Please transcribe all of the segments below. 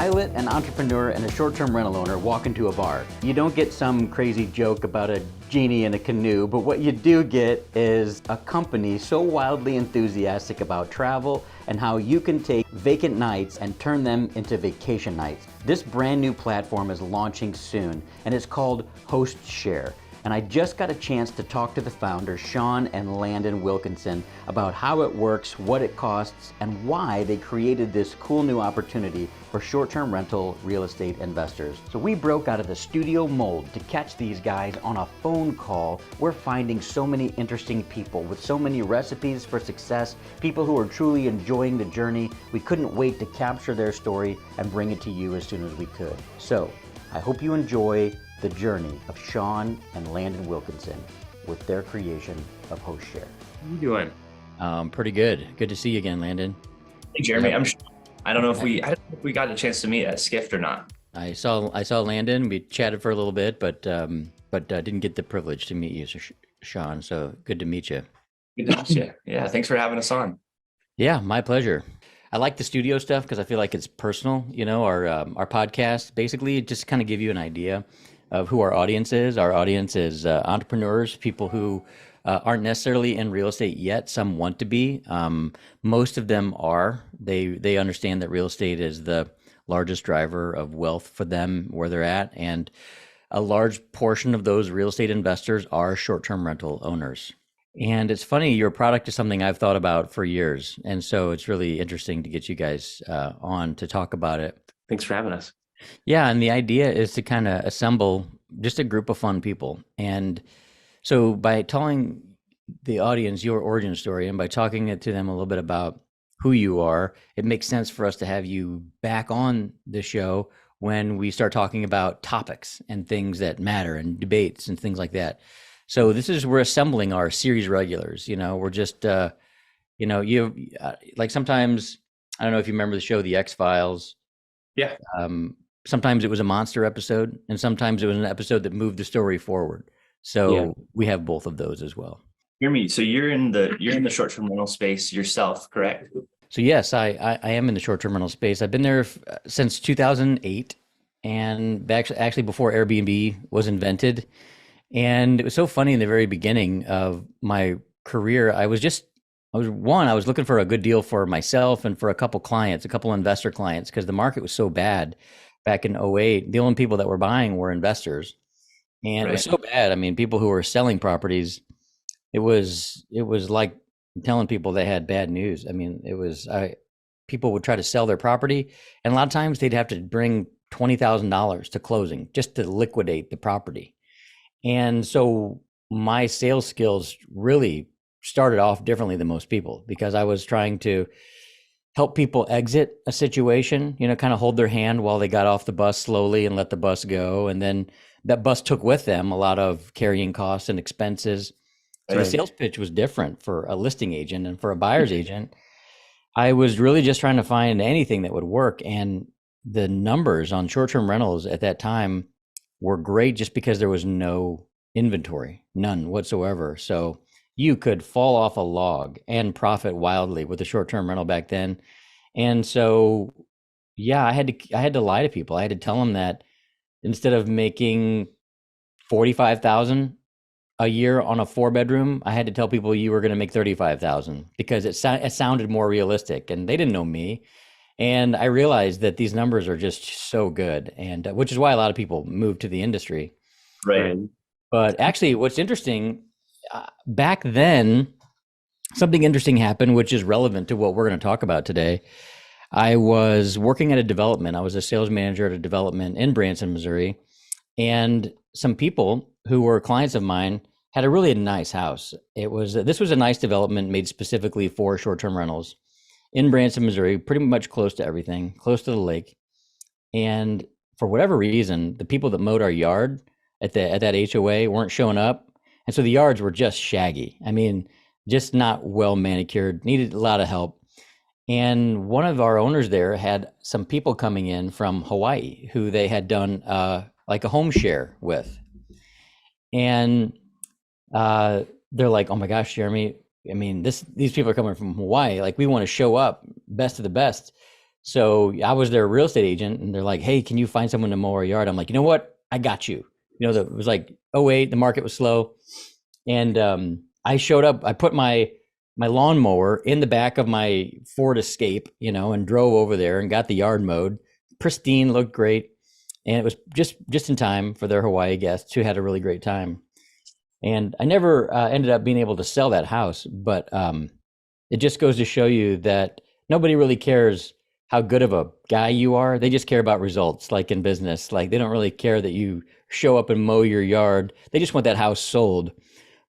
pilot, an entrepreneur, and a short-term rental owner walk into a bar. You don't get some crazy joke about a genie in a canoe, but what you do get is a company so wildly enthusiastic about travel and how you can take vacant nights and turn them into vacation nights. This brand new platform is launching soon, and it's called HostShare. And I just got a chance to talk to the founders, Sean and Landon Wilkinson, about how it works, what it costs, and why they created this cool new opportunity for short-term rental real estate investors. So we broke out of the studio mold to catch these guys on a phone call. We're finding so many interesting people with so many recipes for success, people who are truly enjoying the journey. We couldn't wait to capture their story and bring it to you as soon as we could. So I hope you enjoy the journey of Sean and Landon Wilkinson with their creation of HostShare. How are you doing? Pretty good. Good to see you again, Landon. Hey, Jeremy. Yeah. I don't know if we got a chance to meet at Skift or not. I saw Landon. We chatted for a little bit, but didn't get the privilege to meet you, Sean. So good to meet you. Good to meet you. Yeah, thanks for having us on. Yeah, my pleasure. I like the studio stuff because I feel like it's personal. You know, our podcast basically just kind of give you an idea of who our audience is. Our audience is entrepreneurs, people who aren't necessarily in real estate yet. Some want to be. Most of them are. They understand that real estate is the largest driver of wealth for them where they're at. And a large portion of those real estate investors are short-term rental owners. And it's funny, your product is something I've thought about for years. And so it's really interesting to get you guys on to talk about it. Thanks for having us. Yeah, and the idea is to kind of assemble just a group of fun people. And so by telling the audience your origin story and by talking to them a little bit about who you are, it makes sense for us to have you back on the show when we start talking about topics and things that matter and debates and things like that. So we're assembling our series regulars. You know, we're just, like sometimes, I don't know if you remember the show, The X-Files. Yeah. Sometimes it was a monster episode, and sometimes it was an episode that moved the story forward. So we have both of those as well. Jeremy, so you're in the short-term rental space yourself, correct? So yes, I am in the short-term rental space. I've been there since 2008, and actually before Airbnb was invented. And it was so funny in the very beginning of my career. I was looking for a good deal for myself and for a couple investor clients, because the market was so bad back in 2008. The only people that were buying were investors. And It was so bad. I mean, people who were selling properties, it was like telling people they had bad news. I mean, people would try to sell their property, and a lot of times they'd have to bring $20,000 to closing just to liquidate the property. And so my sales skills really started off differently than most people, because I was trying to help people exit a situation, kind of hold their hand while they got off the bus slowly and let the bus go. And then that bus took with them a lot of carrying costs and expenses. So the sales pitch was different for a listing agent, and for a buyer's agent, I was really just trying to find anything that would work. And the numbers on short-term rentals at that time were great just because there was no inventory, none whatsoever. So you could fall off a log and profit wildly with a short-term rental back then. And so, yeah, I had to lie to people. I had to tell them that instead of making $45,000 a year on a 4-bedroom, I had to tell people you were going to make $35,000, because it sounded more realistic, and they didn't know me. And I realized that these numbers are just so good, and which is why a lot of people move to the industry. Right. But actually, what's interesting, back then, something interesting happened, which is relevant to what we're going to talk about today. I was working at a development. I was a sales manager at a development in Branson, Missouri. And some people who were clients of mine had a really nice house. This was a nice development made specifically for short-term rentals in Branson, Missouri, pretty much close to everything, close to the lake. And for whatever reason, the people that mowed our yard at that HOA weren't showing up. And so the yards were just shaggy. I mean, just not well manicured, needed a lot of help. And one of our owners there had some people coming in from Hawaii who they had done like a home share with. And they're like, "Oh my gosh, Jeremy, I mean, these people are coming from Hawaii. Like, we want to show up best of the best. So I was their real estate agent, and they're like, "Hey, can you find someone to mow our yard?" I'm like, "You know what? I got you." It was like, oh wait, the market was slow, and I showed up. I put my lawnmower in the back of my Ford Escape, and drove over there and got the yard mowed, pristine, looked great, and it was just in time for their Hawaii guests who had a really great time. And I never ended up being able to sell that house, but it just goes to show you that nobody really cares how good of a guy you are. They just care about results, like in business. Like they don't really care that you show up and mow your yard. They just want that house sold.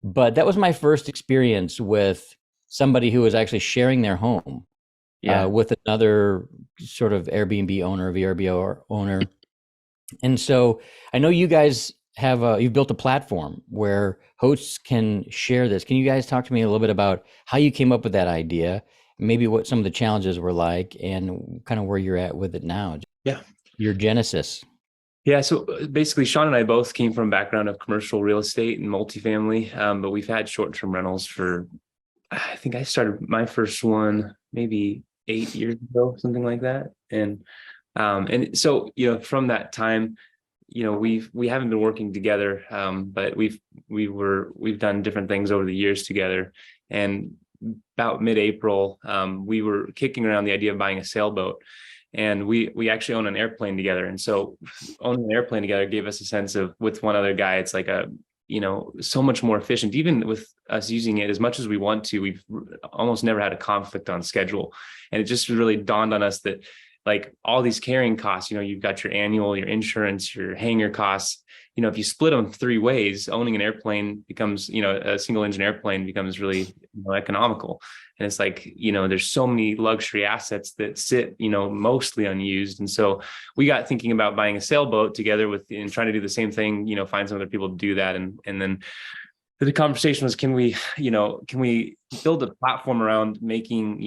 But that was my first experience with somebody who was actually sharing their home with another sort of Airbnb owner, VRBO owner. And so I know you guys you've built a platform where hosts can share this. Can you guys talk to me a little bit about how you came up with that idea, maybe what some of the challenges were like, and kind of where you're at with it now? Yeah. Your genesis. Yeah. So basically, Sean and I both came from a background of commercial real estate and multifamily, but we've had short-term rentals I think I started my first one maybe 8 years ago, something like that. And so, from that time, we haven't been working together, but we've done different things over the years together. And about mid-April, we were kicking around the idea of buying a sailboat, and we actually own an airplane together. And so owning an airplane together gave us a sense of, with one other guy, it's like so much more efficient. Even with us using it as much as we want to, we've almost never had a conflict on schedule. And it just really dawned on us that, like, all these carrying costs, you've got your annual, your insurance, your hangar costs, if you split them 3 ways, owning an airplane becomes, a single engine airplane becomes really economical. And it's like, there's so many luxury assets that sit, mostly unused. And so we got thinking about buying a sailboat together and trying to do the same thing, find some other people to do that. And then the conversation was, can we build a platform around making,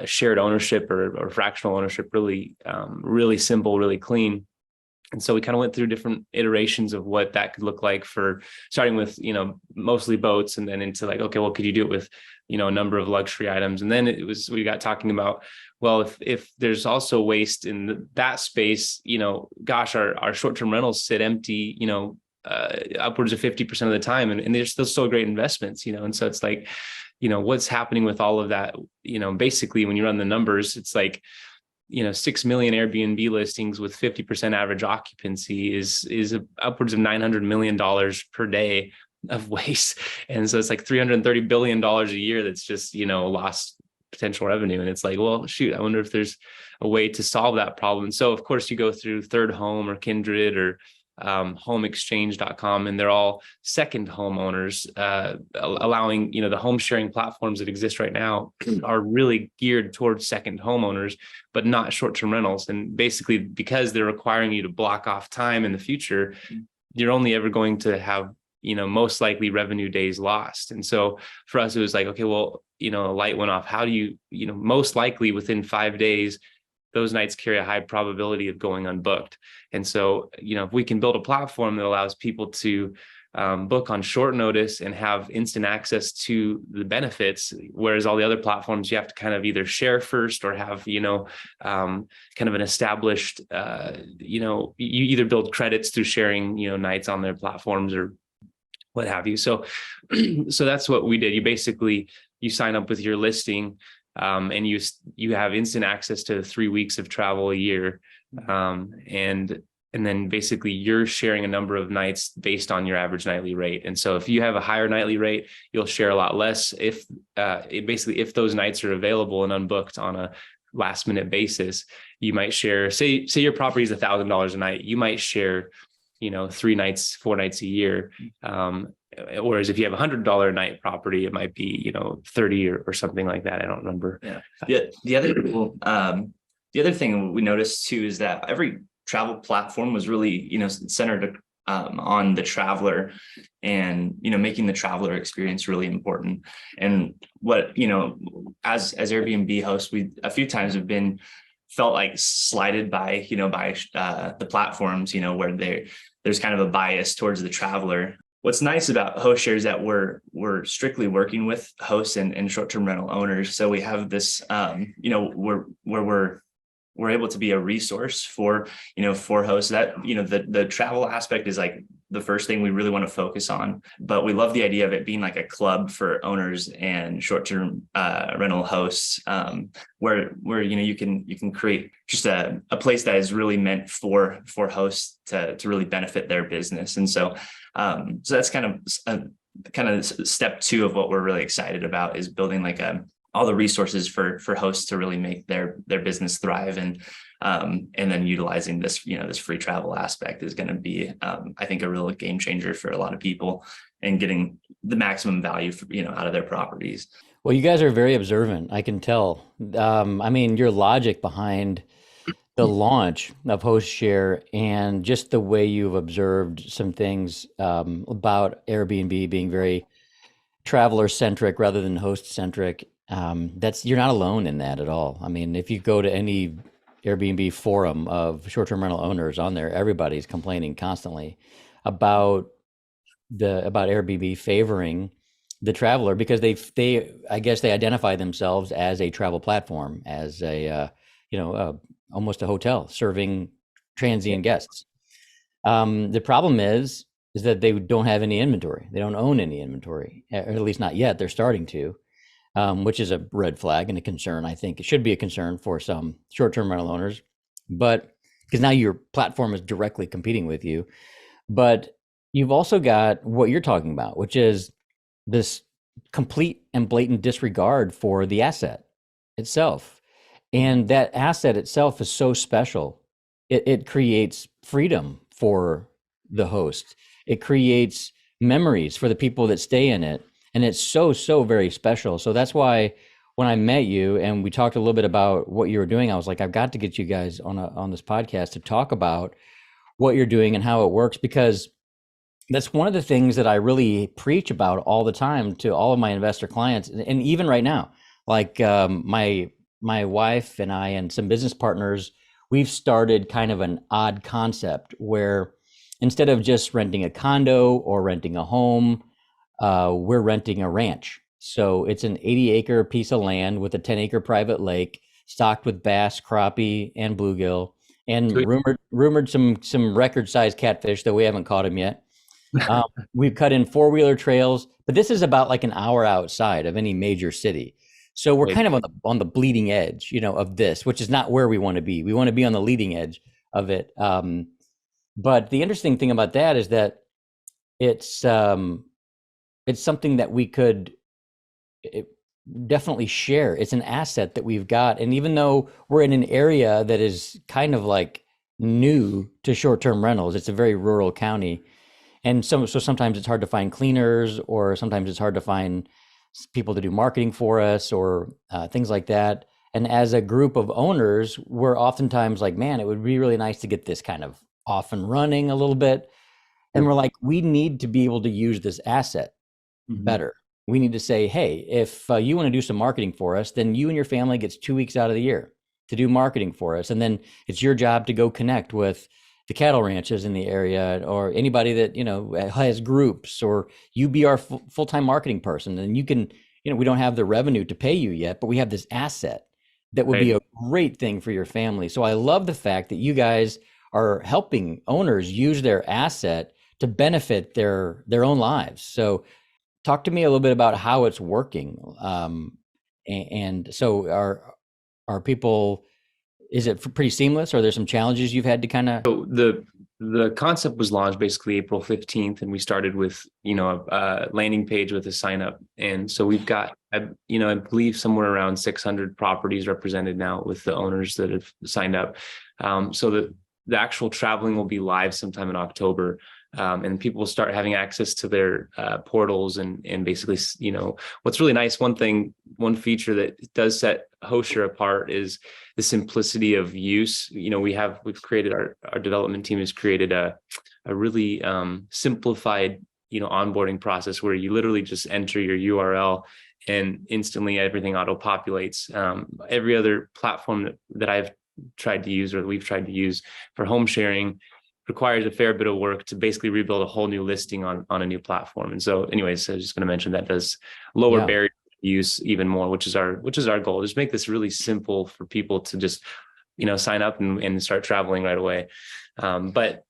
shared ownership or fractional ownership really, really simple, really clean. And so we kind of went through different iterations of what that could look like, for starting with, mostly boats, and then into like, okay, well, could you do it with, a number of luxury items? And then we got talking about, well, if there's also waste in that space, gosh, our short-term rentals sit empty, upwards of 50% of the time, and they're still so great investments, and so it's like, what's happening with all of that, basically when you run the numbers, it's like, 6 million Airbnb listings with 50% average occupancy is upwards of $900 million per day of waste. And so it's like $330 billion a year that's just, lost potential revenue. And it's like, well, shoot, I wonder if there's a way to solve that problem. And so of course you go through Third Home or Kindred or homeexchange.com, and they're all second homeowners, allowing, the home sharing platforms that exist right now are really geared towards second homeowners, but not short-term rentals. And basically, because they're requiring you to block off time in the future, you're only ever going to have, most likely revenue days lost. And so for us, it was like, okay, well, a light went off. How do you, most likely within 5 days, those nights carry a high probability of going unbooked. And so, if we can build a platform that allows people to book on short notice and have instant access to the benefits, whereas all the other platforms, you have to kind of either share first or have, kind of an established, you either build credits through sharing, nights on their platforms or what have you. So that's what we did. You sign up with your listing, and you have instant access to 3 weeks of travel a year. And then basically you're sharing a number of nights based on your average nightly rate. And so if you have a higher nightly rate, you'll share a lot less. If those nights are available and unbooked on a last minute basis, you might share, say your property is $1,000 a night, you might share, 3 nights, 4 nights a year. Whereas if you have $100 a night property, it might be, 30 or something like that. I don't remember. Yeah. The other thing we noticed too is that every travel platform was really, centered on the traveler, and, making the traveler experience really important. And what, as Airbnb hosts, we a few times have felt like slighted by the platforms, where there's kind of a bias towards the traveler. What's nice about HostShare is that we're strictly working with hosts and short-term rental owners. So we have this, where we're we're able to be a resource for, for hosts. That, the travel aspect is like the first thing we really want to focus on, but we love the idea of it being like a club for owners and short-term rental hosts, where you can create just a place that is really meant for hosts to really benefit their business. And so that's kind of step two of what we're really excited about, is building like all the resources for hosts to really make their business thrive. And then utilizing this, this free travel aspect is going to be, I think, a real game changer for a lot of people, and getting the maximum value out of their properties. Well, you guys are very observant. I can tell. I mean, your logic behind the launch of HostShare, and just the way you've observed some things about Airbnb being very traveler centric rather than host centric. You're not alone in that at all. I mean, if you go to any Airbnb forum of short-term rental owners on there, everybody's complaining constantly about Airbnb favoring the traveler, because I guess they identify themselves as a travel platform, as almost a hotel serving transient guests. The problem is that they don't have any inventory. They don't own any inventory, or at least not yet. They're starting to. Which is a red flag and a concern. I think it should be a concern for some short-term rental owners, but because now your platform is directly competing with you. But you've also got what you're talking about, which is this complete and blatant disregard for the asset itself. And that asset itself is so special. It creates freedom for the host. It creates memories for the people that stay in it. And it's so very special. So that's why when I met you and we talked a little bit about what you were doing, I was like, I've got to get you guys on this podcast to talk about what you're doing and how it works, because that's one of the things that I really preach about all the time to all of my investor clients. And even right now, like my wife and I and some business partners, we've started kind of an odd concept where instead of just renting a condo or renting a home, we're renting a ranch. So it's an 80-acre piece of land with a 10-acre private lake, stocked with bass, crappie, and bluegill, and rumored some record-sized catfish, though we haven't caught them yet. We've cut in 4-wheeler trails, but this is about like an hour outside of any major city. So we're kind of on the bleeding edge, of this, which is not where we want to be. We want to be on the leading edge of it. But the interesting thing about that is that it's something that we could definitely share. It's an asset that we've got. And even though we're in an area that is kind of like new to short-term rentals, it's a very rural county. And so sometimes it's hard to find cleaners, or sometimes it's hard to find people to do marketing for us, or things like that. And as a group of owners, we're oftentimes like, man, it would be really nice to get this kind of off and running a little bit. And we're like, we need to be able to use this asset better. We need to say, hey, if you want to do some marketing for us, then you and your family gets 2 weeks out of the year to do marketing for us. And then it's your job to go connect with the cattle ranches in the area, or anybody that, has groups, or you be our full-time marketing person. And you can, we don't have the revenue to pay you yet, but we have this asset that would be a great thing for your family. So I love the fact that you guys are helping owners use their asset to benefit their own lives. So talk to me a little bit about how it's working. And so are people, is it pretty seamless? Or are there some challenges you've had to kind of? So the concept was launched basically April 15th, and we started with, a landing page with a sign up. And so we've got, I believe somewhere around 600 properties represented now with the owners that have signed up. So the actual traveling will be live sometime in October. And people will start having access to their portals and basically, what's really nice. One feature that does set HostShare apart is the simplicity of use. We've created, our development team has created a really simplified, onboarding process where you literally just enter your URL and instantly everything auto populates. Every other platform that I've tried to use, or we've tried to use for home sharing, requires a fair bit of work to basically rebuild a whole new listing on a new platform. And so anyways, I was just going to mention that does lower barrier to use even more, which is our goal. Just make this really simple for people to just sign up and start traveling right away. But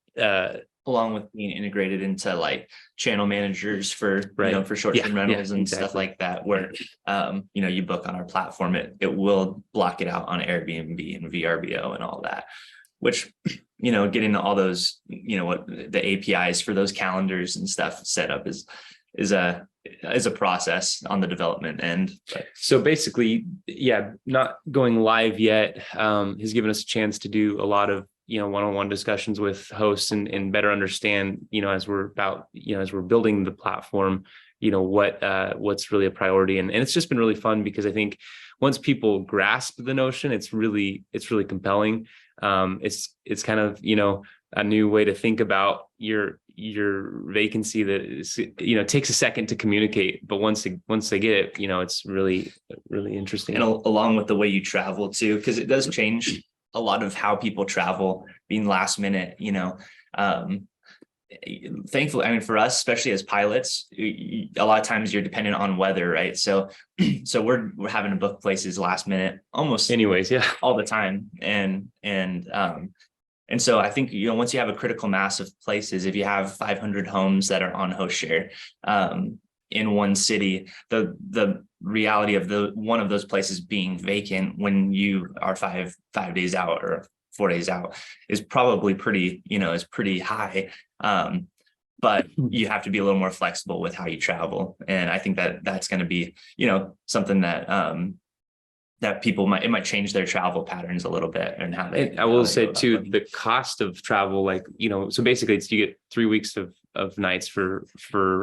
along with being integrated into like channel managers for Right. for short-term Yeah, rentals and stuff exactly. like that, where you book on our platform, it will block it out on Airbnb and VRBO and all that, which getting all those what the APIs for those calendars and stuff set up is a process on the development end. But So basically, yeah, not going live yet has given us a chance to do a lot of one-on-one discussions with hosts and better understand as we're building the platform what's really a priority, and it's just been really fun because I think once people grasp the notion, it's really compelling. It's kind of a new way to think about your vacancy that is takes a second to communicate, but once they get it, it's really interesting. and along with the way you travel too, because it does change a lot of how people travel, being last minute. Thankfully, I mean, for us, especially as pilots, a lot of times you're dependent on weather, right? So we're having to book places last minute almost Anyways, yeah. all the time, and so I think once you have a critical mass of places, if you have 500 homes that are on HostShare in one city, the reality of one of those places being vacant when you are five days out or 4 days out is probably pretty high. But you have to be a little more flexible with how you travel, and I think that's going to be something that people might change their travel patterns a little bit, and how they. And I will say too, the cost of travel, so basically you get 3 weeks of nights for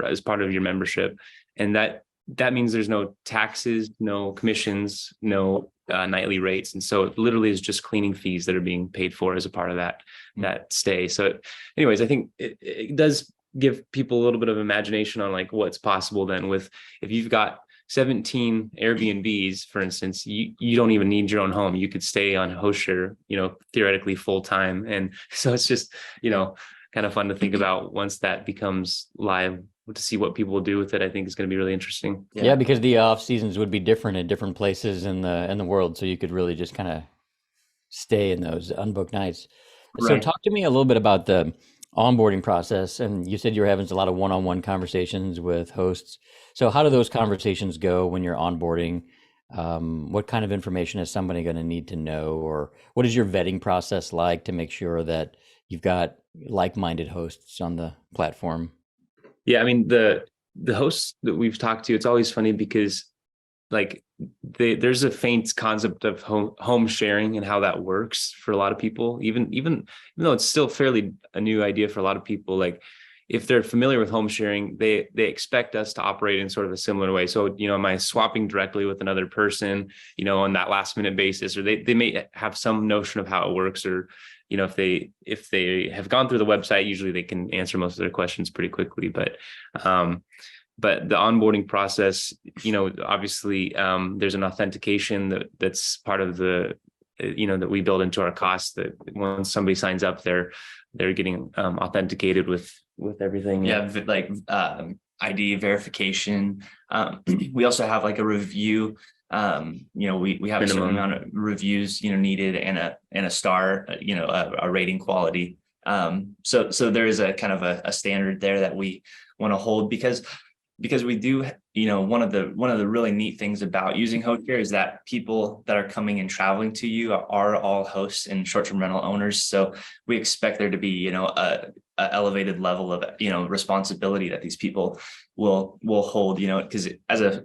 as part of your membership. And that means there's no taxes, no commissions, no nightly rates. And so it literally is just cleaning fees that are being paid for as a part of that stay. So anyways, I think it does give people a little bit of imagination on like what's possible then if you've got 17 Airbnbs, for instance, you don't even need your own home. You could stay on HostShare, theoretically full time. And so it's just, kind of fun to think about once that becomes live, to see what people will do with it. I think is going to be really interesting. Yeah, because the off seasons would be different in different places in the world, so you could really just kind of stay in those unbooked nights. So Right. talk to me a little bit about the onboarding process. And you said you're having a lot of one-on-one conversations with hosts. So how do those conversations go when you're onboarding? What kind of information is somebody going to need to know, or what is your vetting process like to make sure that you've got like-minded hosts on the platform? Yeah, I mean, the hosts that we've talked to, it's always funny because like there's a faint concept of home sharing and how that works for a lot of people, even though it's still fairly a new idea for a lot of people. Like if they're familiar with home sharing, they expect us to operate in sort of a similar way. So, am I swapping directly with another person, on that last minute basis, or they may have some notion of how it works, or if they have gone through the website, usually they can answer most of their questions pretty quickly. But the onboarding process, obviously there's an authentication that's part of the, that we build into our costs, that once somebody signs up, they're getting authenticated with everything. Yeah, like ID verification. We also have like a review. We have a certain Minimum. amount of reviews needed, and a star, a rating quality. So there is a kind of a standard there that we want to hold, because we do, one of the really neat things about using HostShare is that people that are coming and traveling to you are all hosts and short-term rental owners. So we expect there to be, a elevated level of, responsibility that these people will hold, because as a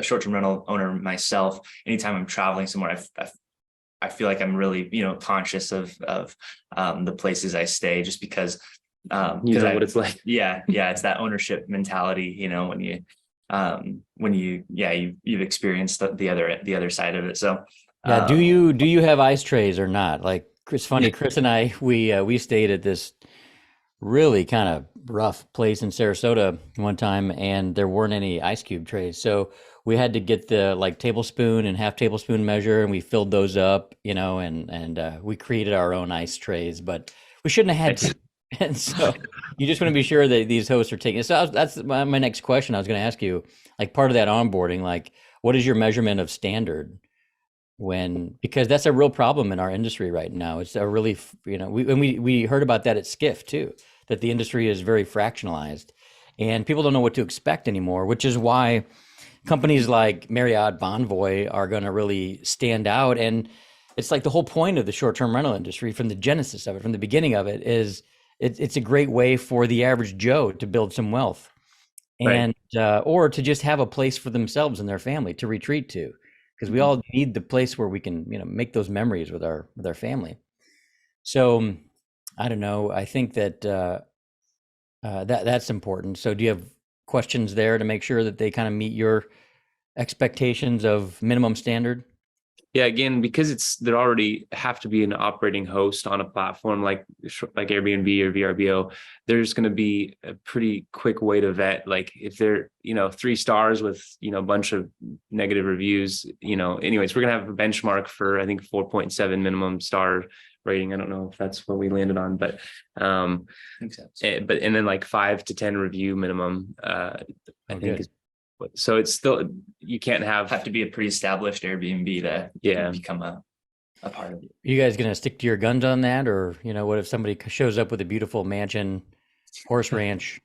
short-term rental owner myself, anytime I'm traveling somewhere, I feel like I'm really, conscious of the places I stay, just because What it's like. yeah, it's that ownership mentality, when you've experienced the other side of it. So Yeah, do you have ice trays or not? Like, it's funny, Chris and I, we stayed at this really kind of rough place in Sarasota one time, and there weren't any ice cube trays. So we had to get the like tablespoon and half tablespoon measure, and we filled those up, and we created our own ice trays, but we shouldn't have had to. And so you just want to be sure that these hosts are taking it. So that's my next question. I was going to ask you, like, part of that onboarding, like, what is your measurement of standard? because that's a real problem in our industry right now. It's a really, we heard about that at Skiff too, that the industry is very fractionalized and people don't know what to expect anymore, which is why companies like Marriott Bonvoy are going to really stand out. And it's like the whole point of the short-term rental industry from the genesis of it, from the beginning of it, is it's a great way for the average Joe to build some wealth and or to just have a place for themselves and their family to retreat to, because we all need the place where we can make those memories with our family. So I don't know, I think that that's important. So do you have questions there to make sure that they kind of meet your expectations of minimum standard? Yeah, again, because there already have to be an operating host on a platform like Airbnb or VRBO, there's going to be a pretty quick way to vet. Like if they're, 3 stars with, a bunch of negative reviews, anyways, we're going to have a benchmark for, I think, 4.7 minimum star rating. I don't know if that's what we landed on, but, and then like 5 to 10 review minimum, I think is. So it's still, you can't have to be a pre-established Airbnb to become a part of it. You guys gonna stick to your guns on that, or what if somebody shows up with a beautiful mansion, horse ranch?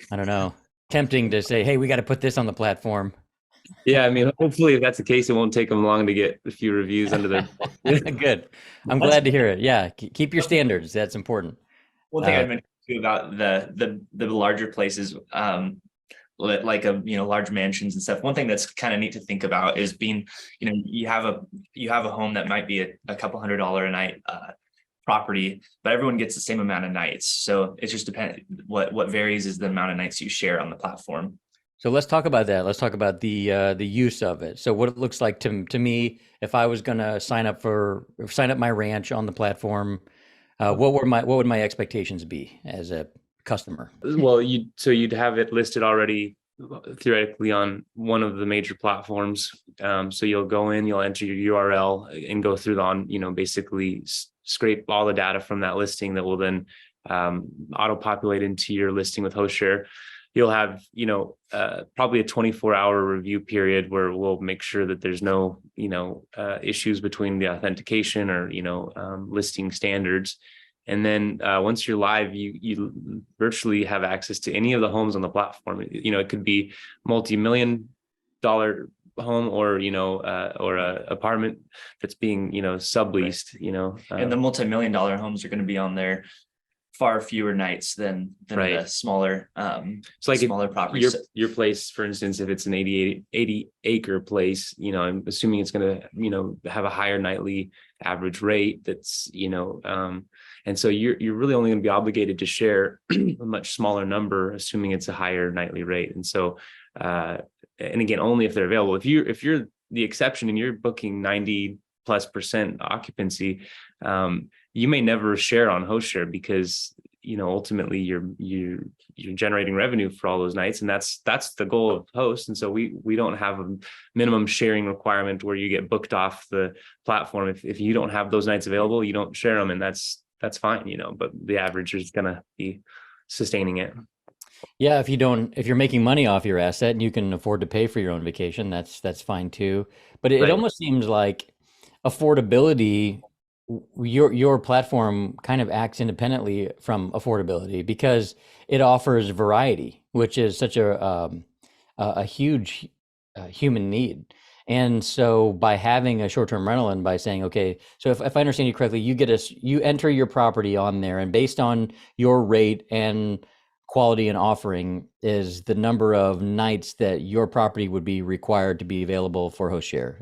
I don't know. Tempting to say, hey, we got to put this on the platform. Yeah, I mean, hopefully if that's the case, it won't take them long to get a few reviews under their. Good. I'm glad to hear it. Yeah, keep your standards. That's important. One thing I mentioned too about the larger places, like large mansions and stuff. One thing that's kind of neat to think about is being, you have a home that might be a couple $100 a night property, but everyone gets the same amount of nights. So it just depends. What varies is the amount of nights you share on the platform. So let's talk about that. Let's talk about the use of it. So what it looks like to me, if I was going to sign up my ranch on the platform, what would my expectations be as a customer? Well, you'd have it listed already theoretically on one of the major platforms. So you'll go in, you'll enter your URL and go through basically scrape all the data from that listing that will then auto populate into your listing with HostShare. You'll have, probably a 24-hour review period where we'll make sure that there's no, issues between the authentication or, listing standards. And then once you're live, you virtually have access to any of the homes on the platform. It could be multi-million-dollar home or or a apartment that's being subleased. And the multi-million-dollar homes are going to be on there far fewer nights than the smaller so like smaller properties. Your place, for instance, if it's an 80 acre place, I'm assuming it's going to have a higher nightly average rate. That's and so you're really only going to be obligated to share a much smaller number, assuming it's a higher nightly rate. And so and again, only if they're available. If you're the exception and you're booking 90+% occupancy, you may never share on HostShare because ultimately you're generating revenue for all those nights, and that's the goal of Host. And so we don't have a minimum sharing requirement where you get booked off the platform if you don't have those nights available, you don't share them, and that's fine, but the average is going to be sustaining it. Yeah, if you're making money off your asset and you can afford to pay for your own vacation, that's fine too. But it almost seems like affordability, your platform kind of acts independently from affordability because it offers variety, which is such a huge human need. And so by having a short-term rental and by saying, okay, so if I understand you correctly, you enter your property on there, and based on your rate and quality and offering is the number of nights that your property would be required to be available for HostShare.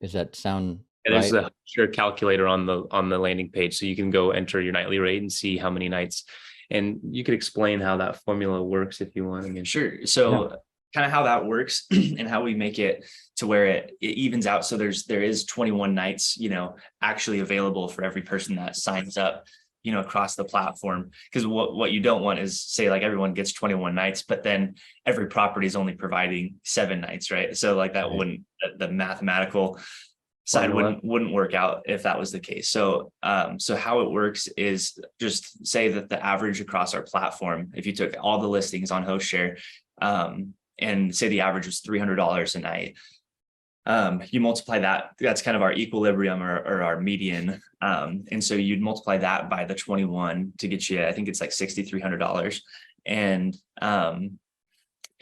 Does that sound right? There's a HostShare calculator on the landing page, so you can go enter your nightly rate and see how many nights. And you could explain how that formula works if you want. Again. Sure. So kind of how that works and how we make it to where it evens out. So there is 21 nights, actually available for every person that signs up, across the platform. Because what you don't want is, say, like everyone gets 21 nights, but then every property is only providing 7 nights, right? So like that wouldn't, the mathematical side wouldn't work out if that was the case. So so how it works is, just say that the average across our platform, if you took all the listings on HostShare, and say the average was $300 a night, you multiply that, that's kind of our equilibrium or our median. And so you'd multiply that by the 21 to get you, I think it's like $6,300.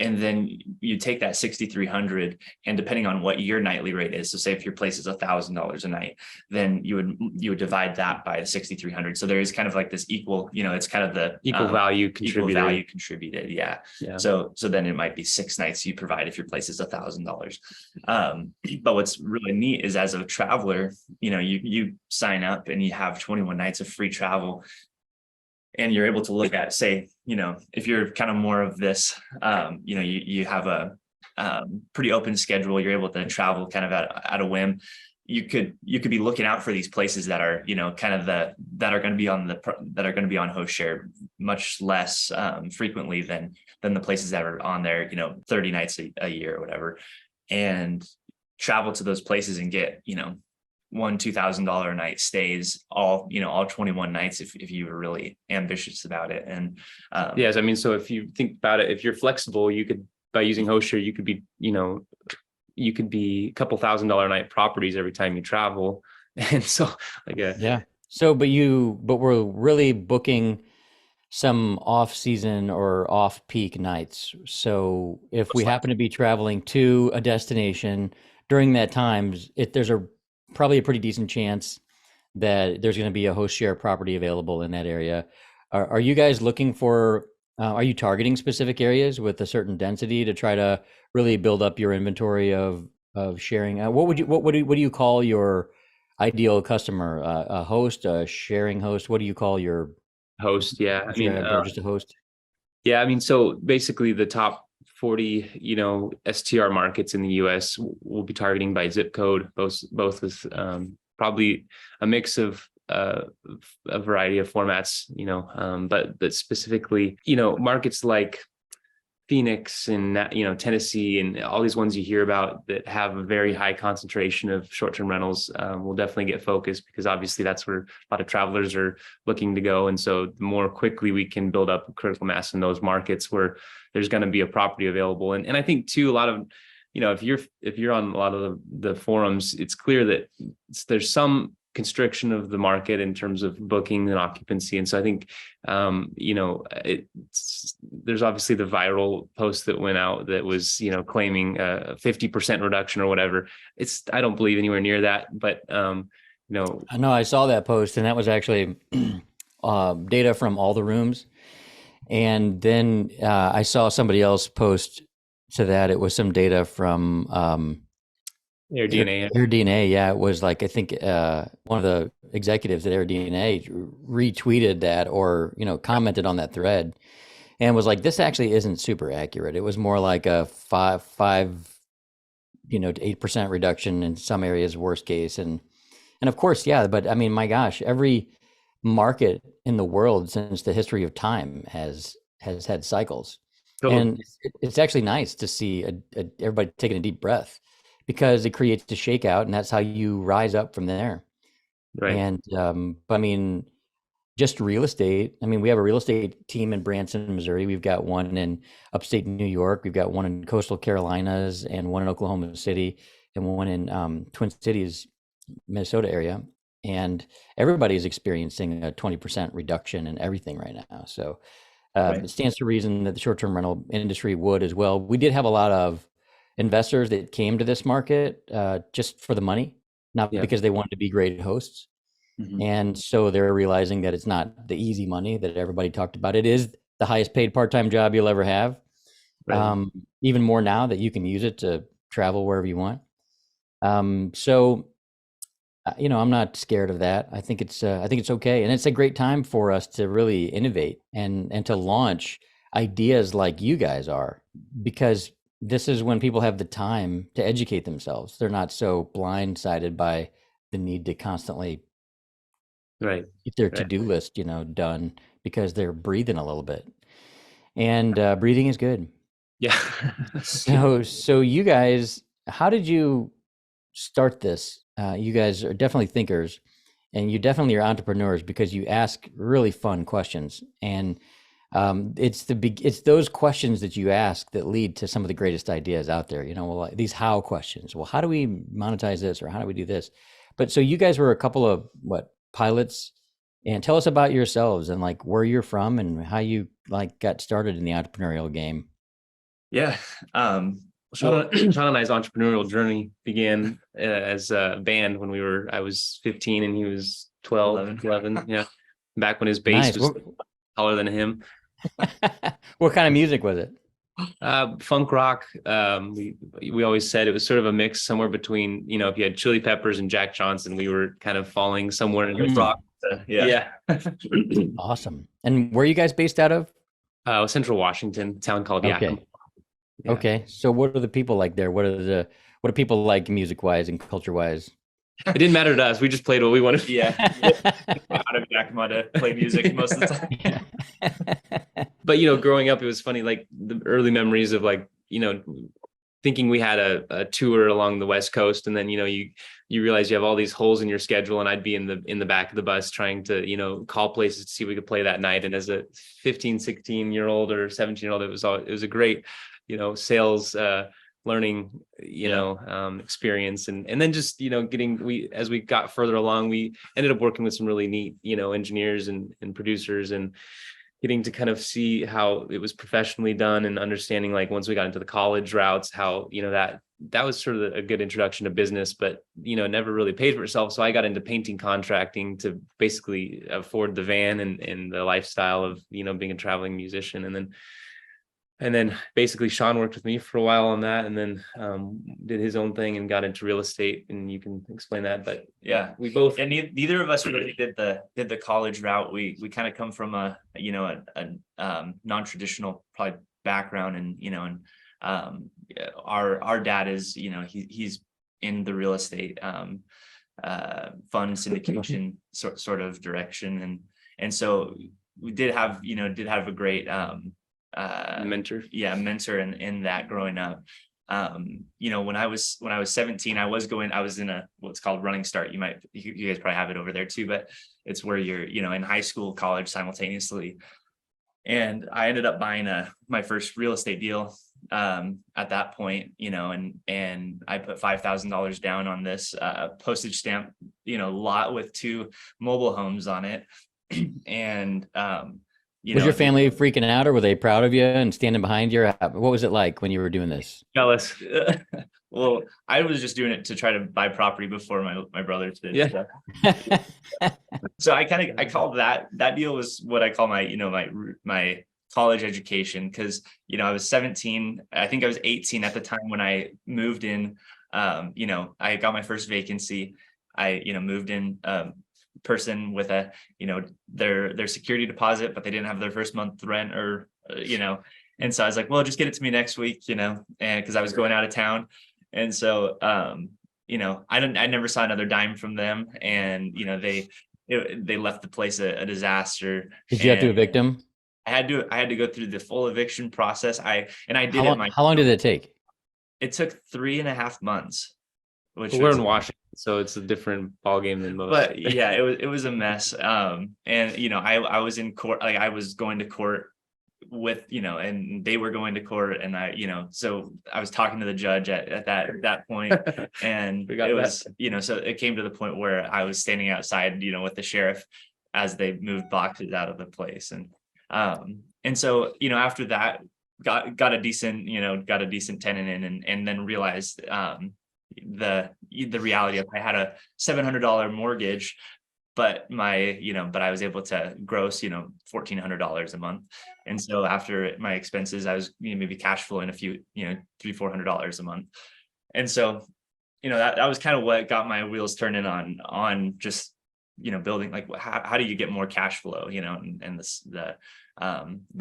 And then you take that 6,300, and depending on what your nightly rate is, so say if your place is $1,000 a night, then you would divide that by 6,300. So there is kind of like this equal, it's kind of the Equal value contributed. Yeah. Yeah. So then it might be 6 nights you provide if your place is $1,000. But what's really neat is, as a traveler, you sign up and you have 21 nights of free travel. And you're able to look at, say, if you're kind of more of this, you have a pretty open schedule, you're able to travel kind of at a whim. You could be looking out for these places that are, kind of that are going to be on host share much less frequently than the places that are on there, 30 nights a year or whatever, and travel to those places and get, $1,000-$2,000 a night stays all 21 nights if you were really ambitious about it. And yes, I mean, so if you think about it, if you're flexible, you could, by using HostShare, you could be a couple $1,000 a night properties every time you travel. And so yeah. So but we're really booking some off season or off peak nights. So if we happen to be traveling to a destination during that time, there's probably a pretty decent chance that there's going to be a host share property available in that area. Are you guys looking for, are you targeting specific areas with a certain density to try to really build up your inventory of sharing? What do you call your ideal customer? A host, a sharing host? What do you call your host? Yeah. I mean, just a host. Yeah. I mean, so basically the top 40, STR markets in the US will be targeting by zip code, both with probably a mix of a variety of formats, but specifically, markets like Phoenix and, Tennessee and all these ones you hear about that have a very high concentration of short-term rentals will definitely get focused, because obviously that's where a lot of travelers are looking to go. And so the more quickly we can build up critical mass in those markets where there's going to be a property available. And I think too, a lot of, if you're on a lot of the forums, it's clear that there's some constriction of the market in terms of booking and occupancy. And so I think, there's obviously the viral post that went out that was, claiming a 50% reduction or whatever. I don't believe anywhere near that, but, I know I saw that post, and that was actually data from all the rooms. And then I saw somebody else post to that. It was some data from AirDNA. AirDNA, yeah. It was like, I think one of the executives at AirDNA retweeted that or, commented on that thread and was like, this actually isn't super accurate. It was more like a 5 to 8% reduction in some areas, worst case. And of course, yeah, but I mean, my gosh, every market in the world since the history of time has had cycles. Totally. And it's actually nice to see everybody taking a deep breath, because it creates a shakeout, and that's how you rise up from there. Right. And I mean, just real estate. I mean, we have a real estate team in Branson, Missouri. We've got one in upstate New York. We've got one in coastal Carolinas, and one in Oklahoma City, and one in Twin Cities, Minnesota area. And everybody's experiencing a 20% reduction in everything right now. So right. It stands to reason that the short-term rental industry would as well. We did have a lot of investors that came to this market just for the money, not because they wanted to be great hosts. Mm-hmm. And so they're realizing that it's not the easy money that everybody talked about. It is the highest paid part-time job you'll ever have. Right. Even more now that you can use it to travel wherever you want. So I'm not scared of that. I think it's okay. And it's a great time for us to really innovate and to launch ideas like you guys are, because this is when people have the time to educate themselves. They're not so blindsided by the need to constantly get their to-do list, done, because they're breathing a little bit. And breathing is good. Yeah. So you guys, how did you start this? You guys are definitely thinkers, and you definitely are entrepreneurs, because you ask really fun questions. And It's those questions that you ask that lead to some of the greatest ideas out there. Well, like these how questions. Well, how do we monetize this, or how do we do this? But so you guys were a couple of pilots, and tell us about yourselves and like where you're from and how you like got started in the entrepreneurial game. Yeah. Sean and I's entrepreneurial journey began as a band when I was 15 and he was 12, 11. Yeah. Back when his bass Nice. was taller than him. What kind of music was it? Funk rock. We always said it was sort of a mix somewhere between, if you had Chili Peppers and Jack Johnson, we were kind of falling somewhere in the rock. Yeah. Awesome. And where are you guys based out of? Central Washington, a town called Okay. Yakima. Yeah. Okay. So what are the people like there? What are people like music wise and culture wise? It didn't matter to us. We just played what we wanted. Yeah. Out of Yakima to play music most of the time. But, growing up, it was funny, like the early memories of thinking we had a tour along the West Coast. And then, you realize you have all these holes in your schedule, and I'd be in the back of the bus trying to, call places to see if we could play that night. And as a 15, 16-year-old or 17-year-old, it was a great, sales, learning, experience. And then just, as we got further along, we ended up working with some really neat, engineers and producers, and getting to kind of see how it was professionally done, and understanding, like, once we got into the college routes, how, that was sort of a good introduction to business, but, never really paid for itself. So I got into painting contracting to basically afford the van and the lifestyle of, being a traveling musician. And then basically Sean worked with me for a while on that, and then did his own thing and got into real estate, and you can explain that. But yeah, we both, and neither of us really did the college route. We kind of come from a non-traditional probably background, and our dad is, he's in the real estate fund syndication sort of direction, and so we did have a great mentor. Yeah, mentor in that growing up. When I was 17, I was in a what's called Running Start. You guys probably have it over there too, but it's where you're in high school, college simultaneously. And I ended up buying my first real estate deal at that point, and I put $5,000 down on this postage stamp lot with 2 mobile homes on it. And was your family freaking out, or were they proud of you and standing behind you? What was it like when you were doing this? Jealous. Well, I was just doing it to try to buy property before my brothers did. Yeah. So I called that deal was what I call my college education, because I was 17. I think I was 18 at the time when I moved in. I got my first vacancy. I moved in. Person with a their security deposit, but they didn't have their first month rent, or and so I was like, well, just get it to me next week, and because I was going out of town. And so I never saw another dime from them, and they left the place a disaster. Did you have to evict them? I had to go through the full eviction process. I did how long did it take? It took 3.5 months. We're in Washington, so it's a different ballgame than most. But yeah, it was a mess. And I was in court, like I was going to court with, and they were going to court, and so I was talking to the judge at that point, and it was, so it came to the point where I was standing outside, with the sheriff as they moved boxes out of the place. And so, after that, got a decent tenant in, and then realized, the reality of I had a $700 mortgage, but but I was able to gross $1,400 a month. And so after my expenses, I was maybe cash flowing a few $300-400 a month. And so that was kind of what got my wheels turning on just building, like, how do you get more cash flow, and this the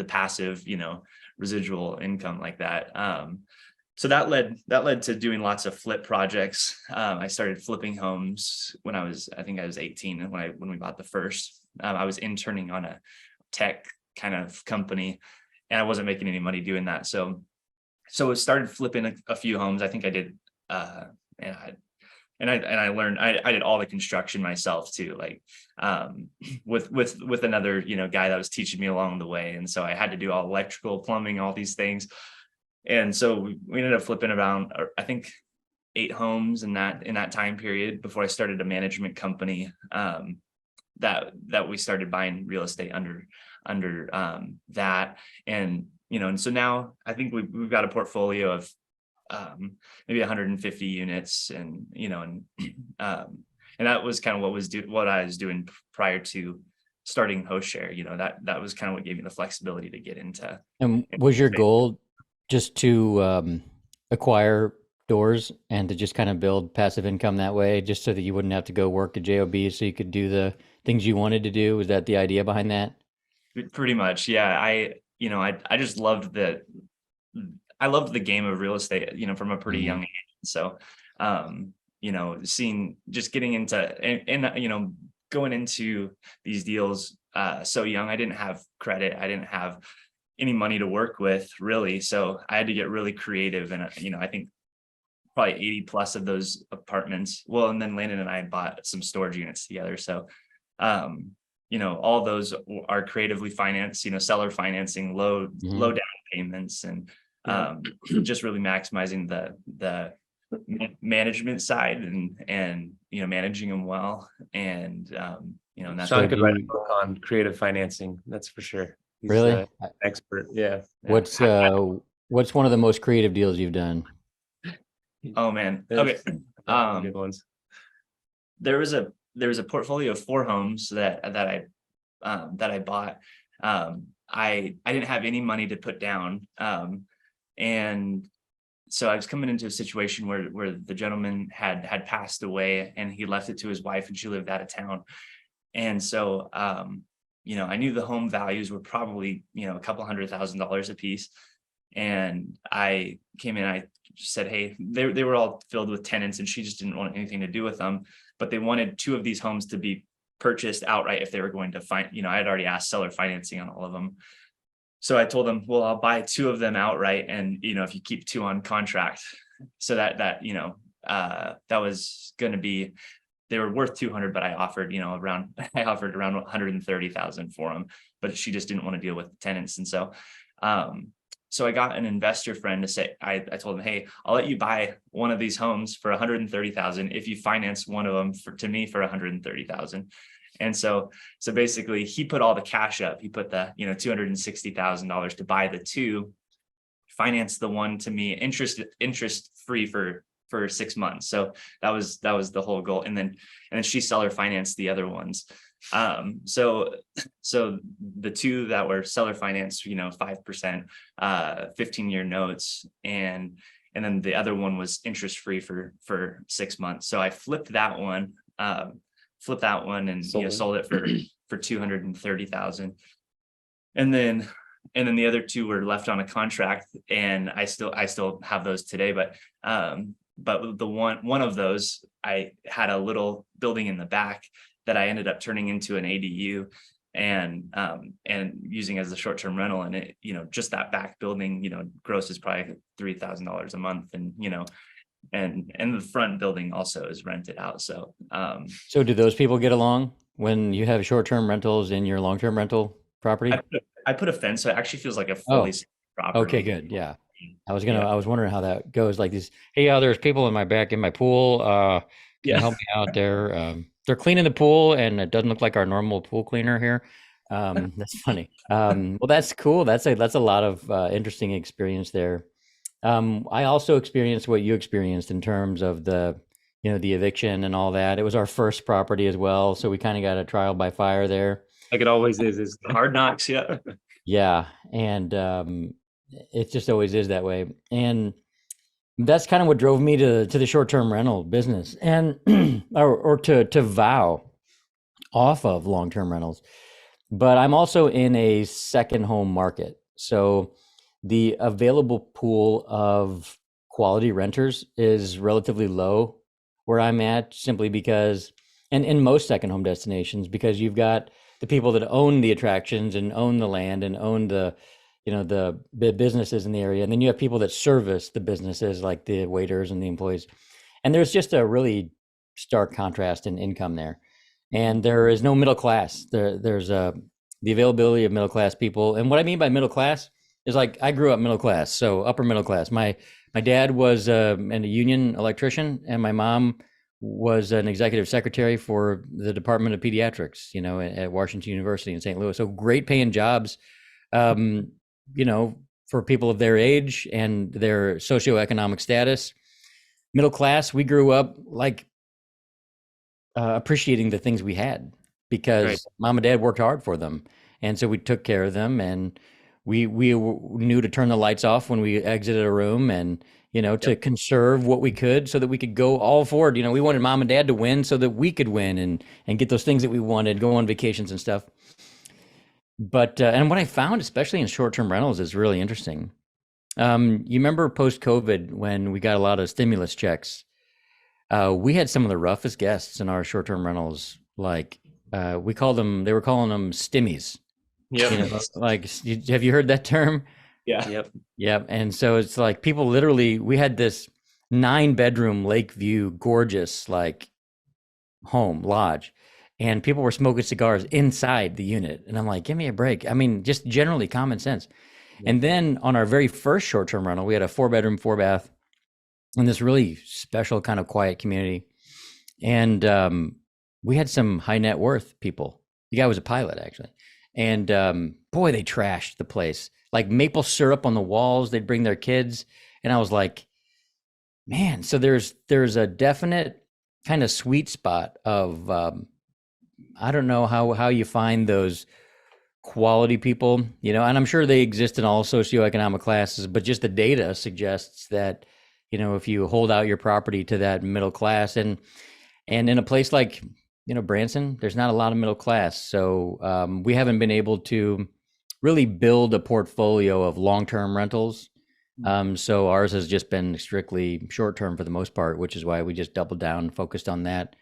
passive residual income like that. So that led to doing lots of flip projects. I started flipping homes when I was 18, and when we bought the first. I was interning on a tech kind of company, and I wasn't making any money doing that. So I started flipping a few homes. I think I did and I learned, I did all the construction myself too, like with another, guy that was teaching me along the way. And so I had to do all electrical, plumbing, all these things. And so we ended up flipping around, I think 8 homes in that time period before I started a management company, that we started buying real estate under that. And and so now I think we've got a portfolio of maybe 150 units, and and that was kind of what I was doing prior to starting HostShare. That was kind of what gave me the flexibility to get into. And was your goal just to acquire doors and to just kind of build passive income that way, just so that you wouldn't have to go work a job, so you could do the things you wanted to do? Was that the idea behind that? Pretty much, yeah. I just loved the game of real estate, from a pretty young age. So, getting into and going into these deals so young. I didn't have credit. I didn't have any money to work with, really. So I had to get really creative. And, I think probably 80 plus of those apartments. Well, and then Landon and I bought some storage units together. So, all those are creatively financed, seller financing, low down payments, and just really maximizing the management side, and managing them well. And and that's Sean could write a book on creative financing, that's for sure. He's Really? an expert. Yeah. What's one of the most creative deals you've done? Oh man. There's Okay. good ones. There was a portfolio of 4 homes that I bought. I didn't have any money to put down. And so I was coming into a situation where the gentleman had passed away, and he left it to his wife, and she lived out of town. And so, I knew the home values were probably, a couple $100,000 a piece. And I came in, I just said, hey, they were all filled with tenants, and she just didn't want anything to do with them. But they wanted 2 of these homes to be purchased outright if they were going to find, I had already asked seller financing on all of them. So I told them, well, I'll buy 2 of them outright. And, if you keep 2 on contract, so that was going to be, they were worth 200, but I offered around 130,000 for them, but she just didn't want to deal with the tenants. And so, so I got an investor friend to say, I told him, hey, I'll let you buy one of these homes for 130,000 if you finance one of them to me for 130,000. And so basically he put all the cash up. He put the, $260,000 to buy the 2, finance the one to me, interest free for 6 months. So that was the whole goal. And then she seller financed the other ones. So the 2 that were seller financed, 5%, 15-year notes, and then the other one was interest free for 6 months. So I flipped that one and sold it for 230,000. And then the other 2 were left on a contract, and I still have those today. But the one of those, I had a little building in the back that I ended up turning into an ADU and using as a short-term rental. And it, just that back building, grosses probably $3,000 a month, and and the front building also is rented out. So So do those people get along when you have short-term rentals in your long-term rental property? I put a fence, so it actually feels like a fully separate property. Okay, good. Yeah. I was wondering how that goes. Like these, hey, there's people in my pool. Can you help me out there? They're cleaning the pool, and it doesn't look like our normal pool cleaner here. That's funny. Well, that's cool. That's a lot of interesting experience there. I also experienced what you experienced in terms of the eviction and all that. It was our first property as well, so we kind of got a trial by fire there. Like it always is Hard knocks. Yeah. Yeah, and it just always is that way. And that's kind of what drove me to the short-term rental business, and or to vow off of long-term rentals. But I'm also in a second home market, so the available pool of quality renters is relatively low where I'm at, simply because, and in most second home destinations, because you've got the people that own the attractions and own the land and own the businesses in the area, and then you have people that service the businesses, like the waiters and the employees. And there's just a really stark contrast in income there, and there is no middle class. There's the availability of middle class people, and what I mean by middle class is like I grew up middle class, so upper middle class. My dad was a union electrician, and my mom was an executive secretary for the Department of Pediatrics, at Washington University in St. Louis. So great paying jobs, um, for people of their age and their socioeconomic status. Middle class, we grew up like appreciating the things we had because Right. mom and dad worked hard for them. And so we took care of them, and we knew to turn the lights off when we exited a room, and to conserve what we could so that we could go all forward. We wanted mom and dad to win so that we could win and get those things that we wanted, go on vacations and stuff. But and what I found, especially in short-term rentals, is really interesting. You remember post-COVID when we got a lot of stimulus checks? We had some of the roughest guests in our short-term rentals. Like they were calling them stimmies. Yep. Like, have you heard that term? Yeah. Yep. Yep. And so it's like people literally, we had this 9-bedroom Lakeview, gorgeous, like home lodge, and people were smoking cigars inside the unit. And I'm like, give me a break. I mean, just generally common sense. And then on our very first short-term rental, we had a 4-bedroom, 4-bath in this really special kind of quiet community. And we had some high net worth people. The guy was a pilot, actually. And boy, they trashed the place. Like maple syrup on the walls. They'd bring their kids. And I was like, man, so there's a definite kind of sweet spot of, I don't know how you find those quality people, and I'm sure they exist in all socioeconomic classes, but just the data suggests that, if you hold out your property to that middle class, and in a place like, Branson, there's not a lot of middle class. So we haven't been able to really build a portfolio of long-term rentals. So ours has just been strictly short-term for the most part, which is why we just doubled down and focused on that.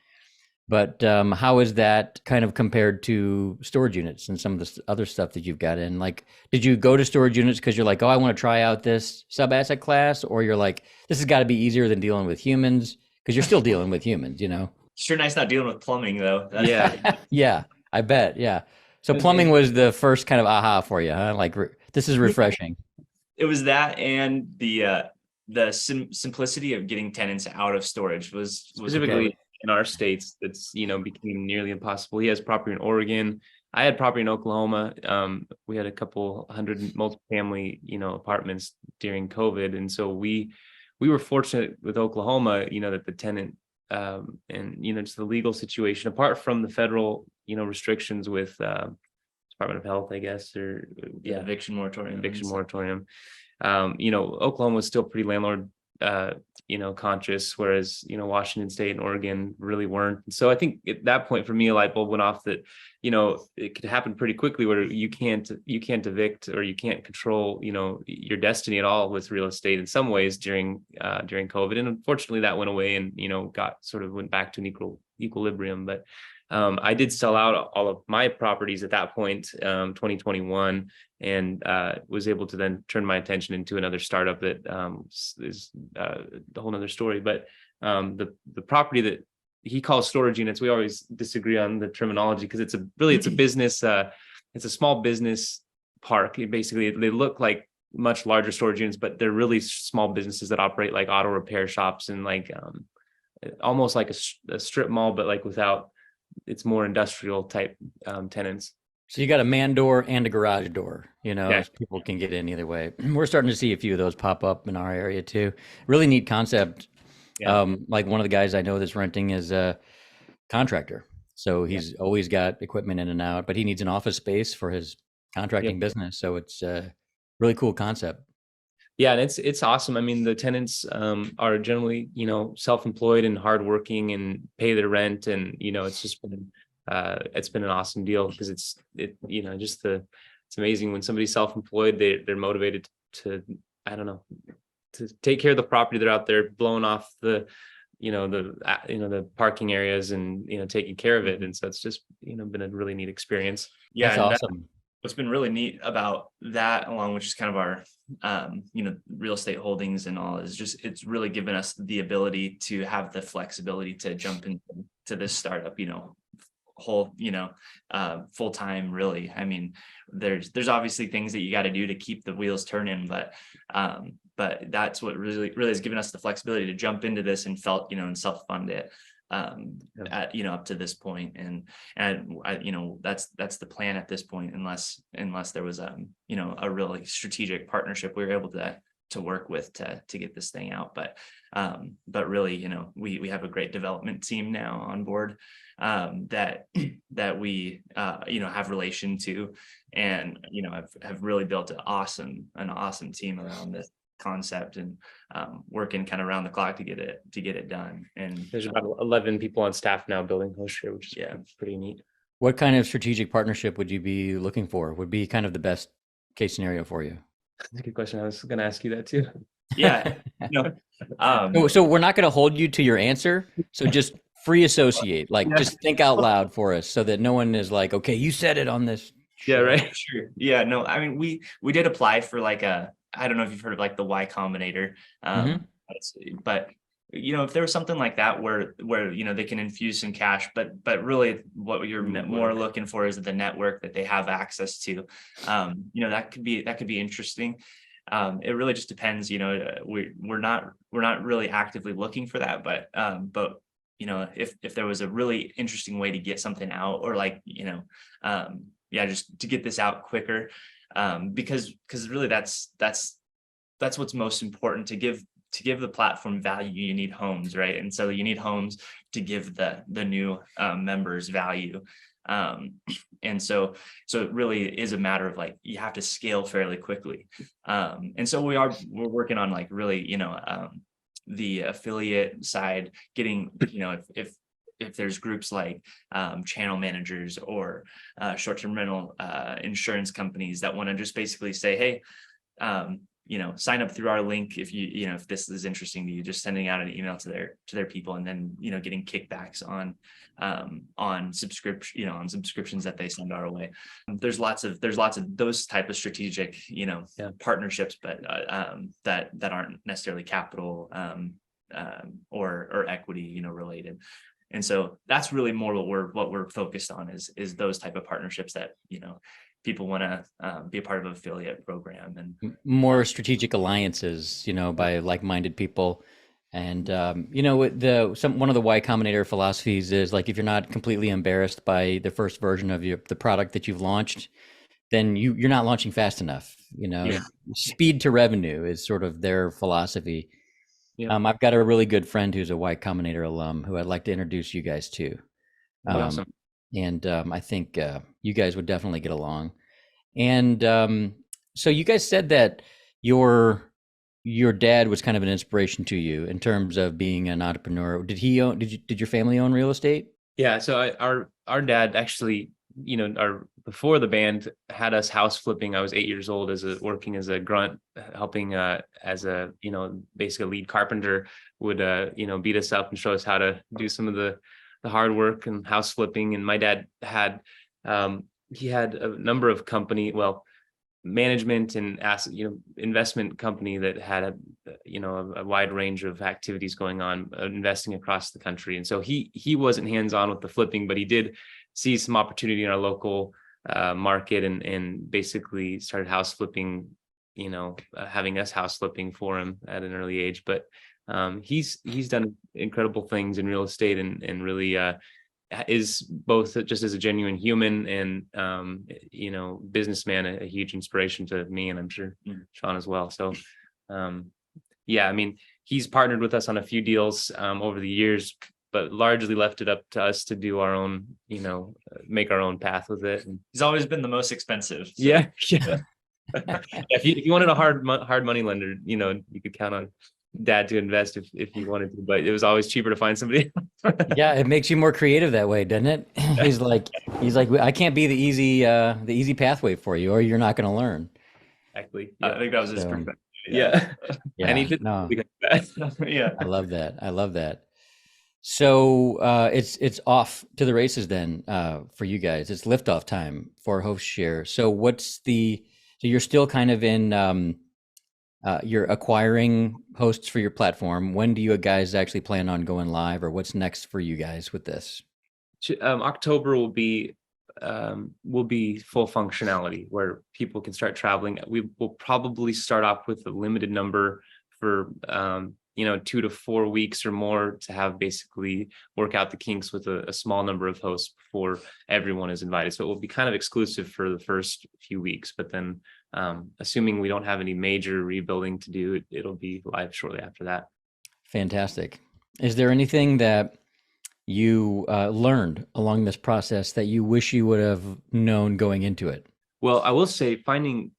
But how is that kind of compared to storage units and some of the other stuff that you've got in? Like, did you go to storage units because you're like, oh, I want to try out this sub-asset class? Or you're like, this has got to be easier than dealing with humans? Because you're still dealing with humans, Sure nice not dealing with plumbing though. Yeah. Yeah, I bet. Yeah. So plumbing was the first kind of aha for you, huh? Like, this is refreshing. It was that, and the simplicity of getting tenants out of storage was Specifically okay. in our states, that's became nearly impossible. He has property in Oregon. I had property in Oklahoma. We had a couple hundred multifamily, apartments during COVID, and so we were fortunate with Oklahoma, that the tenant and just the legal situation, apart from the federal, restrictions with Department of Health, I guess, or eviction moratorium. Oklahoma was still pretty landlord conscious, whereas Washington State and Oregon really weren't. So I think at that point for me, a light bulb went off that it could happen pretty quickly, where you can't evict, or you can't control your destiny at all with real estate in some ways during COVID. And unfortunately that went away, and went back to an equilibrium. But I did sell out all of my properties at that point, 2021, and was able to then turn my attention into another startup that is a whole nother story. But the property that he calls storage units, we always disagree on the terminology, because it's a business, it's a small business park. Basically, they look like much larger storage units, but they're really small businesses that operate like auto repair shops, and like almost like a strip mall, but like without. It's more industrial type tenants. So you got a man door and a garage door, Yeah. people can get in either way. We're starting to see a few of those pop up in our area too. Really neat concept. Yeah. Like one of the guys I know that's renting is a contractor. So he's always got equipment in and out, but he needs an office space for his contracting business. So it's a really cool concept. Yeah, and it's awesome. I mean, the tenants are generally, self-employed and hardworking and pay their rent, and it's just been an awesome deal, because it's amazing when somebody's self-employed, they're motivated to to take care of the property. They're out there blowing off the parking areas and taking care of it, and so it's just been a really neat experience. Yeah, that's awesome. what's been really neat about that, along with just kind of our real estate holdings and all, is just it's really given us the ability to have the flexibility to jump into this startup, whole, full time, really. I mean, there's obviously things that you got to do to keep the wheels turning, but that's what really has given us the flexibility to jump into this and and self-fund it up to this point. And that's the plan at this point, unless there was a really strategic partnership we were able to work with to get this thing out. But really, we have a great development team now on board that we have relation to, and have really built an awesome team around this concept, and working kind of around the clock to get it done. And There's about 11 people on staff now building HostShare, which is pretty neat. What kind of strategic partnership would you be looking for? Would be kind of the best case scenario for you? That's a good question. I was going to ask you that too. Yeah. So we're not going to hold you to your answer. So just free associate, just think out loud for us, so that no one is like, okay, you said it on this. Yeah, right. Sure. Yeah, no, I mean, we did apply for I don't know if you've heard of the Y Combinator, but if there was something like that where they can infuse some cash, but really what you're more looking for is the network that they have access to. That could be interesting. It really just depends. We're not really actively looking for that, but if there was a really interesting way to get something out, or just to get this out quicker, because really that's what's most important. To give the platform value, you need homes, right? And so you need homes to give the new members value. And so it really is a matter of you have to scale fairly quickly. And so we're working on really, the affiliate side, getting, if there's groups like channel managers or short-term rental insurance companies that want to just basically say, hey, sign up through our link if if this is interesting to you, just sending out an email to their people, and then getting kickbacks on subscriptions that they send our way. There's lots of those type of strategic partnerships, but that aren't necessarily capital or equity related. And so that's really more what we're focused on, is those type of partnerships that people want to be a part of an affiliate program, and more strategic alliances, by like-minded people. And one of the Y Combinator philosophies is if you're not completely embarrassed by the first version of the product that you've launched, then you're not launching fast enough. Speed to revenue is sort of their philosophy. Yeah. I've got a really good friend who's a Y Combinator alum who I'd like to introduce you guys to. Awesome. And I think you guys would definitely get along. And so you guys said that your dad was kind of an inspiration to you in terms of being an entrepreneur. Did your family own real estate? Yeah. So our dad actually, before the band had us house flipping. I was 8 years old, working as a grunt, helping as a basically a lead carpenter, would beat us up and show us how to do some of the hard work and house flipping. And my dad had he had a number of management and asset investment company that had a wide range of activities going on, investing across the country. And so he wasn't hands-on with the flipping, but he did see some opportunity in our local market, and basically started house flipping, having us house flipping for him at an early age. But he's done incredible things in real estate, and really is both just as a genuine human and businessman, a huge inspiration to me, and I'm sure Sean as well. So I mean, he's partnered with us on a few deals over the years, but largely left it up to us to do our own, make our own path with it. And he's always been the most expensive. So. Yeah. If you wanted a hard money lender, you could count on Dad to invest if you wanted to, but it was always cheaper to find somebody. Yeah, it makes you more creative that way, doesn't it? He's like, I can't be the easy pathway for you, or you're not going to learn. Exactly. Yeah. I think that was his perspective. Yeah. Yeah. And he did. No. Yeah. I love that. So it's off to the races then for you guys. It's liftoff time for Host Share. So so you're still kind of in you're acquiring hosts for your platform. When do you guys actually plan on going live, or what's next for you guys with this? October will be full functionality where people can start traveling. We will probably start off with a limited number for 2 to 4 weeks or more to have basically work out the kinks with a small number of hosts before everyone is invited. So it will be kind of exclusive for the first few weeks, but then assuming we don't have any major rebuilding to do, it'll be live shortly after that. Fantastic. Is there anything that you learned along this process that you wish you would have known going into it? Well, I will say finding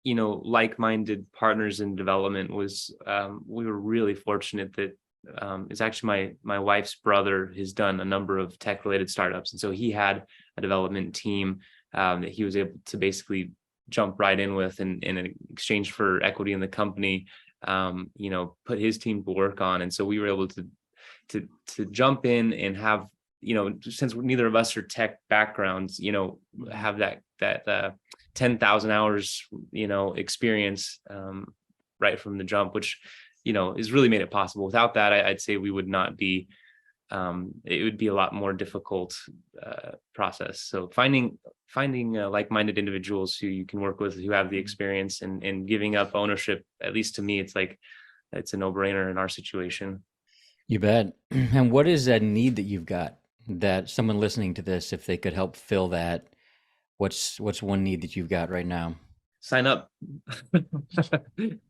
like-minded partners in development was we were really fortunate that it's actually my wife's brother has done a number of tech-related startups, and so he had a development team that he was able to basically jump right in with, and in exchange for equity in the company, put his team to work on. And so we were able to jump in and have, since neither of us are tech backgrounds, have that 10,000 hours, experience right from the jump, which, has really made it possible. Without that, I'd say we would not be, it would be a lot more difficult process. So finding like-minded individuals who you can work with, who have the experience, and giving up ownership, at least to me, it's a no-brainer in our situation. You bet. And what is that need that you've got that someone listening to this, if they could help fill that, what's one need that you've got right now? Sign up.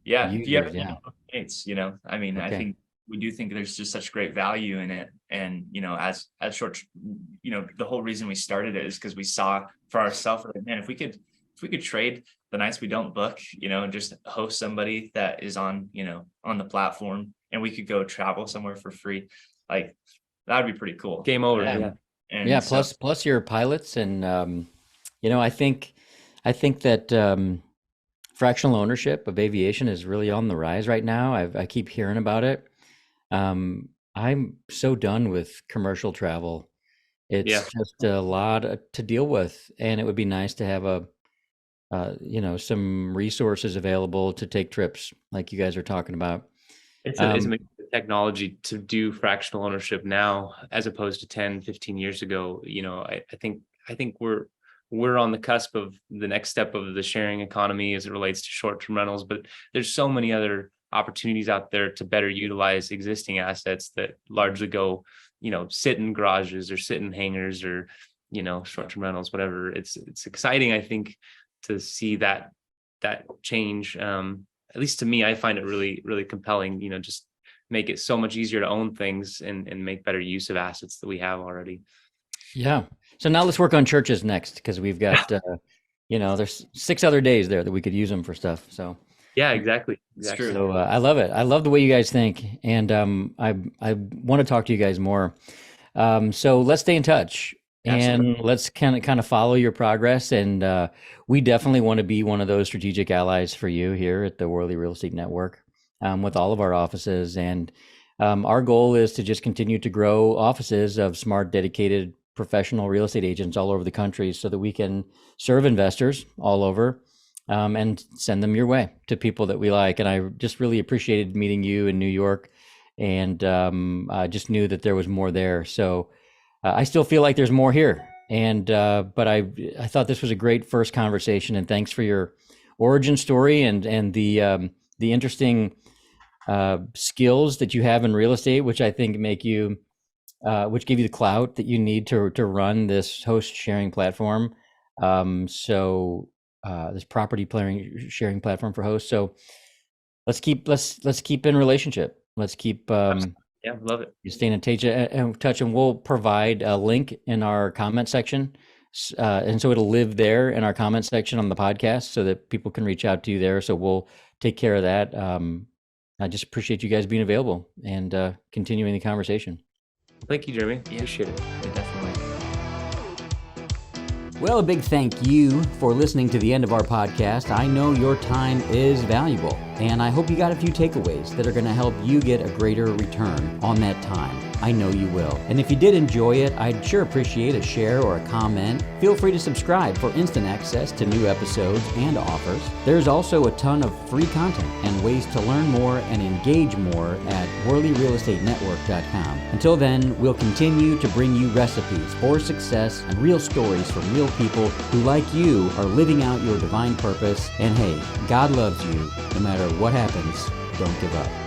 Yeah. Users, It's, I mean, Okay. I think we do think there's just such great value in it. And, as short, the whole reason we started it is because we saw for ourselves, man, if we could trade the nights we don't book, and just host somebody that is on, on the platform, and we could go travel somewhere for free, like that would be pretty cool. Game over. Yeah. Yeah. And Yeah, so- plus your pilots, and I think that fractional ownership of aviation is really on the rise right now. I keep hearing about it. I'm so done with commercial travel. It's just a lot to deal with, and it would be nice to have some resources available to take trips like you guys are talking about. It's amazing the technology to do fractional ownership now, as opposed to 10, 15 years ago. I think we're on the cusp of the next step of the sharing economy as it relates to short-term rentals, but there's so many other opportunities out there to better utilize existing assets that largely go, sit in garages or sit in hangars or, short-term rentals, whatever. It's exciting, I think, to see that change. At least to me, I find it really, really compelling, just make it so much easier to own things and make better use of assets that we have already. Yeah. So now let's work on churches next, because we've got, there's 6 other days there that we could use them for stuff. So Yeah, exactly. true. So I love it. I love the way you guys think, and I want to talk to you guys more. So let's stay in touch, Absolutely. and let's kind of follow your progress. And we definitely want to be one of those strategic allies for you here at the Worley Real Estate Network, with all of our offices. And our goal is to just continue to grow offices of smart, dedicated, professional real estate agents all over the country, so that we can serve investors all over. And send them your way to people that we like. And I just really appreciated meeting you in New York, and I just knew that there was more there. So I still feel like there's more here. And but I thought this was a great first conversation. And thanks for your origin story and the interesting skills that you have in real estate, which I think make you, which give you the clout that you need to run this host sharing platform. This property sharing platform for hosts. So let's keep in relationship. Let's keep Yeah, love it. staying in touch, and we'll provide a link in our comment section, and so it'll live there in our comment section on the podcast, so that people can reach out to you there. So we'll take care of that. I just appreciate you guys being available and continuing the conversation. Thank you, Jeremy. Yeah. Appreciate it. Yeah, definitely. Well, a big thank you for listening to the end of our podcast. I know your time is valuable. And I hope you got a few takeaways that are going to help you get a greater return on that time. I know you will. And if you did enjoy it, I'd sure appreciate a share or a comment. Feel free to subscribe for instant access to new episodes and offers. There's also a ton of free content and ways to learn more and engage more at WorleyRealEstateNetwork.com. Until then, we'll continue to bring you recipes for success and real stories from real people who, like you, are living out your divine purpose. And hey, God loves you. No matter what happens, don't give up.